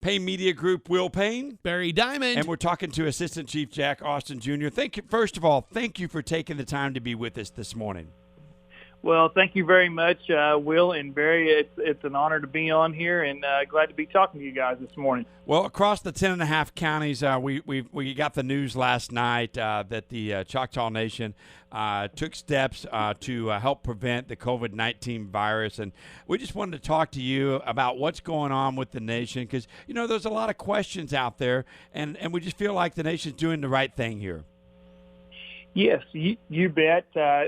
Payne Media Group, Will Payne. Barry Diamond. And we're talking to Assistant Chief Jack Austin Jr. Thank you. First of all, thank you for taking the time to be with us this morning. Well, thank you very much, Will and Barry. It's an honor to be on here, and glad to be talking to you guys this morning. Well, across the 10.5 counties, we got the news last night that the Choctaw Nation took steps to help prevent the COVID-19 virus, and we just wanted to talk to you about what's going on with the nation because, you know, there's a lot of questions out there, and we just feel like the nation's doing the right thing here. Yes, you bet.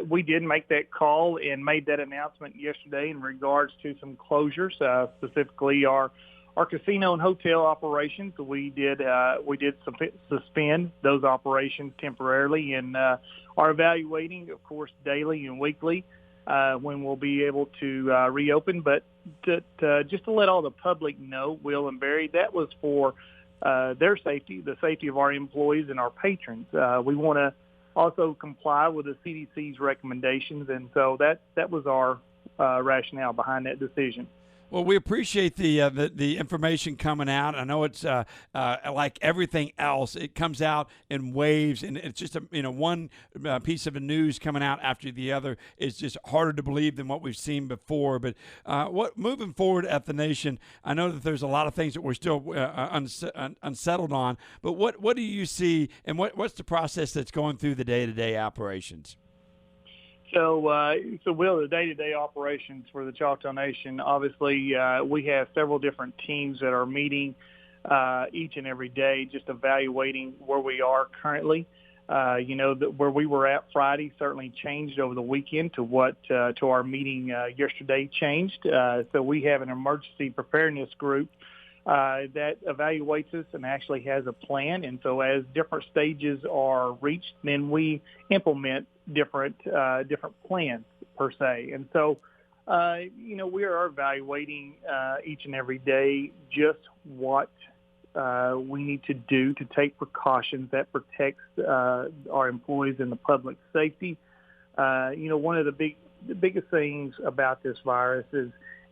We did make that call and made that announcement yesterday in regards to some closures, specifically our casino and hotel operations. We did suspend those operations temporarily and are evaluating, of course, daily and weekly when we'll be able to reopen. But just to let all the public know, Will and Barry, that was for their safety, the safety of our employees and our patrons. We want to also comply with the CDC's recommendations, and so that was our rationale behind that decision. Well, we appreciate the information coming out. I know it's like everything else; it comes out in waves, and it's just one piece of news coming out after the other is just harder to believe than what we've seen before. But moving forward at the nation, I know that there's a lot of things that we're still unsettled on. But what do you see, and what's the process that's going through the day-to-day operations? So, Will, the day-to-day operations for the Choctaw Nation, obviously we have several different teams that are meeting each and every day, just evaluating where we are currently. Where we were at Friday certainly changed over the weekend to our meeting yesterday changed. So we have an emergency preparedness group that evaluates us and actually has a plan. And so as different stages are reached, then we implement different plans per se. And so, we are evaluating each and every day just what we need to do to take precautions that protects our employees and the public safety. One of the biggest things about this virus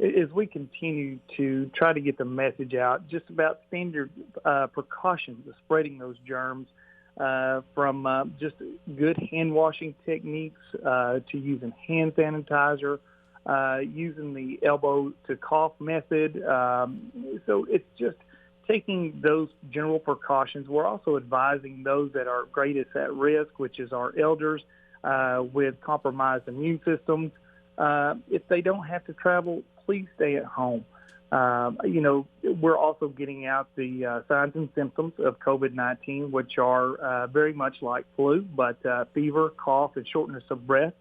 is we continue to try to get the message out just about standard precautions of spreading those germs, from just good hand washing techniques to using hand sanitizer, using the elbow to cough method. So it's just taking those general precautions. We're also advising those that are greatest at risk, which is our elders with compromised immune systems. If they don't have to travel, please stay at home. We're also getting out the signs and symptoms of COVID-19, which are very much like flu, but fever, cough, and shortness of breath.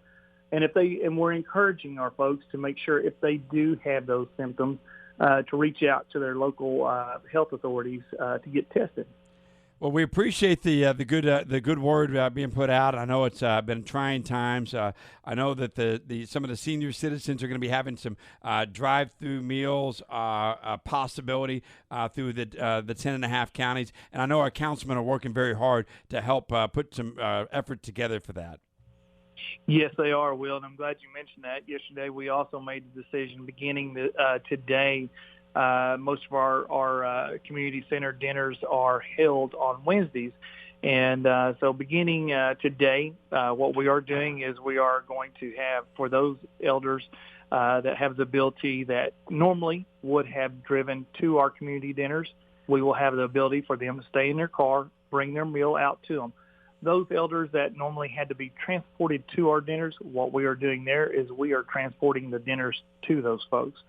And we're encouraging our folks to make sure if they do have those symptoms, to reach out to their local health authorities to get tested. Well, we appreciate the good word being put out. I know it's been trying times. I know that some of the senior citizens are going to be having some DriveThru Meals possibility through the 10.5 counties, and I know our councilmen are working very hard to help put some effort together for that. Yes, they are, Will, and I'm glad you mentioned that. Yesterday, we also made the decision beginning today. Most of our community center dinners are held on Wednesdays. And so beginning today, what we are doing is we are going to have, for those elders that have the ability that normally would have driven to our community dinners, we will have the ability for them to stay in their car, bring their meal out to them. Those elders that normally had to be transported to our dinners, what we are doing there is we are transporting the dinners to those folks.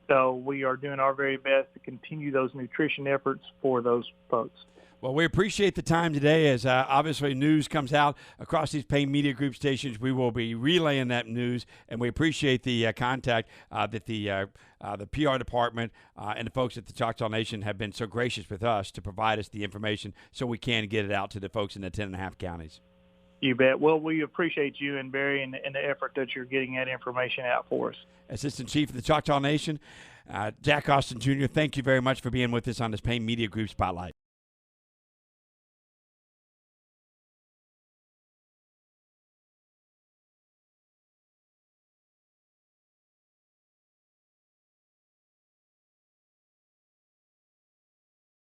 So we are doing our very best to continue those nutrition efforts for those folks. Well, we appreciate the time today as obviously news comes out across these Payne Media Group stations. We will be relaying that news, and we appreciate the contact that the PR department and the folks at the Choctaw Nation have been so gracious with us to provide us the information so we can get it out to the folks in the 10.5 counties. You bet. Well, we appreciate you and Barry and the effort that you're getting that information out for us. Assistant Chief of the Choctaw Nation, Jack Austin Jr., thank you very much for being with us on this Payne Media Group Spotlight.